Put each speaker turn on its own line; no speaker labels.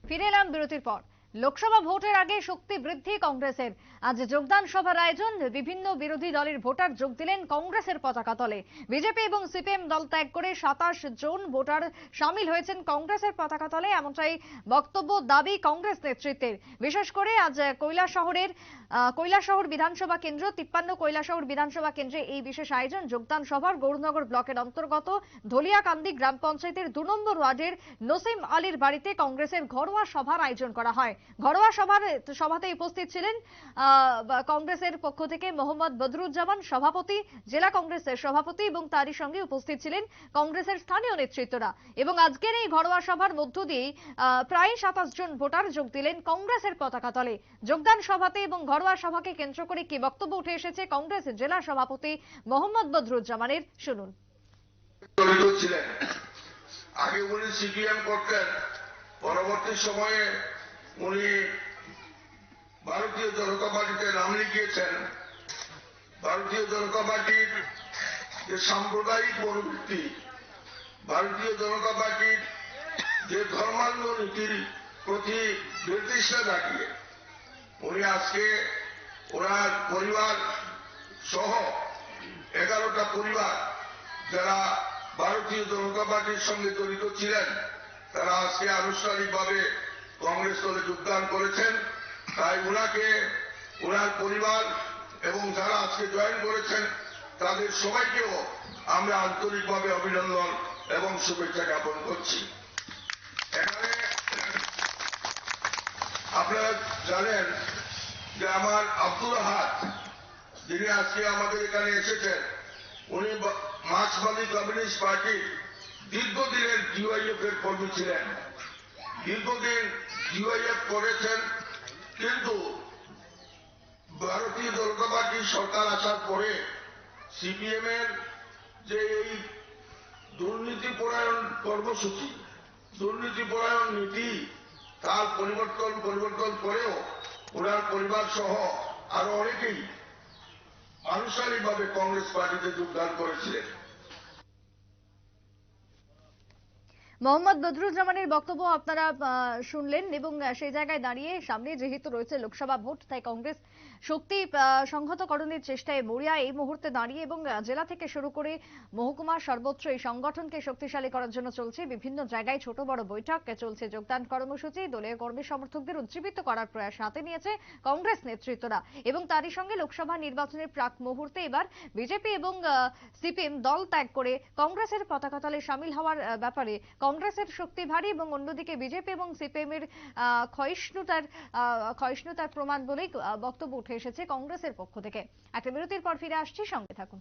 ফিরে এলাম বিরতির পর। লোকসভা ভোটের আগে শক্তি বৃদ্ধি কংগ্রেসের। আজ যোগদান সভার আয়োজন। বিভিন্ন বিরোধী দলের ভোটার যোগ দিলেন কংগ্রেসের পতাকা তলে। বিজেপি এবং সিপিএম দল ত্যাগ করে 27 জন ভোটার সামিল হয়েছেন কংগ্রেসের পতাকা তলে, এমনটাই বক্তব্য দাবি কংগ্রেস নেতৃত্বের। বিশেষ করে আজ কৈলাসহর বিধানসভা কেন্দ্র 53 কৈলাসহর বিধানসভা কেন্দ্রে এই বিশেষ আয়োজন। যোগদান সভার গৌরনগর ব্লকের অন্তর্গত ধলিয়াকান্দি গ্রাম পঞ্চায়েতের 2 নম্বর ওয়ার্ডের নসিম আলীর বাড়িতে কংগ্রেসের ঘরোয়া সভার আয়োজন করা হয়। ঘরোয়া সভাতে উপস্থিত ছিলেন কংগ্রেসের পক্ষ থেকে মোহাম্মদ বদরুজ্জামান সভাপতি, জেলা কংগ্রেসের সভাপতি, এবং তারই সঙ্গে উপস্থিত ছিলেন কংগ্রেসের স্থানীয় নেতৃত্বরা। এবং আজকের এই ঘরোয়া সভার মধ্য দিয়ে প্রায় 27 জন ভোটার যোগ দিলেন কংগ্রেসের পতাকা তলে। যোগদান সভাতে এবং ঘরোয়া সভাকে কেন্দ্র করে কি বক্তব্য উঠে এসেছে কংগ্রেস জেলা সভাপতি মোহাম্মদ বদরুজ্জামানের, শুনুন।
আগে উনি সিপিএম করতেন, পরবর্তী সময়ে উনি ভারতীয় জনতা পার্টিতে নাম লিখিয়েছেন। ভারতীয় জনতা পার্টির যে সাম্প্রদায়িক মনোবৃত্তি, ভারতীয় জনতা পার্টির যে ধর্মান্ধ নীতির প্রতি নির্দিষ্ট রাখিয়ে উনি আজকে ওনার পরিবার সহ 11টা পরিবার যারা ভারতীয় জনতা পার্টির সঙ্গে জড়িত ছিলেন, তারা আজকে আনুষ্ঠানিকভাবে কংগ্রেস দলে যোগদান করেছেন। তাই ওনাকে, ওনার পরিবার এবং যারা আজকে জয়েন করেছেন তাদের সবাইকেও আমরা আন্তরিকভাবে অভিনন্দন এবং শুভেচ্ছা জ্ঞাপন করছি। এখানে আপনারা জানেন যে আমার আব্দুল আহাদ, যিনি আজকে আমাদের এখানে এসেছেন, উনি মার্ক্সবাদী কমিউনিস্ট পার্টির দীর্ঘদিনের ডিওয়াইএফ এর কর্মী ছিলেন। দীর্ঘদিন ডিওয়াইএফ করেছেন, কিন্তু ভারতীয় জনতা পার্টির সরকার আসার পরে সিপিএম এর যে এই দুর্নীতিপরায়ণ কর্মসূচি, দুর্নীতিপরায়ণ নীতি, তার পরিবর্তন করেও ওনার পরিবার সহ আরো অনেকেই আনুষ্ঠানিকভাবে কংগ্রেস পার্টিতে যোগদান করেছিলেন।
মোহাম্মদ বদরুজ্জামানের বক্তব্য আপনারা শুনলেন, এবং সেই জায়গায় দাঁড়িয়ে সামনে যেহেতু রয়েছে লোকসভা ভোট, তাই কংগ্রেস শক্তি সংহতকরণের চেষ্টায় মরিয়া এই মুহূর্তে দাঁড়িয়ে, এবং জেলা থেকে শুরু করে মহকুমা সর্বোচ্চ এই সংগঠনকে শক্তিশালী করার জন্য চলছে বিভিন্ন জায়গায় ছোট বড় বৈঠক চলছে, যোগদান কর্মসূচি, দলীয় কর্মী সমর্থকদের উজ্জীবিত করার প্রয়াস হাতে নিয়েছে কংগ্রেস নেতৃত্বরা। এবং তারই সঙ্গে লোকসভা নির্বাচনের প্রাক মুহূর্তে এবার বিজেপি এবং সিপিএম দল ত্যাগ করে কংগ্রেসের পতাকা তলে সামিল হওয়ার ব্যাপারে কংগ্রেসের শক্তি ভারী, এবং অন্যদিকে বিজেপি এবং সিপিএম এর ক্ষয়িষ্ণুতার প্রমাণ বলেই বক্তব্য উঠে এসেছে কংগ্রেসের পক্ষ থেকে। একটা বিরতির পর ফিরে আসছি, সঙ্গে থাকুন।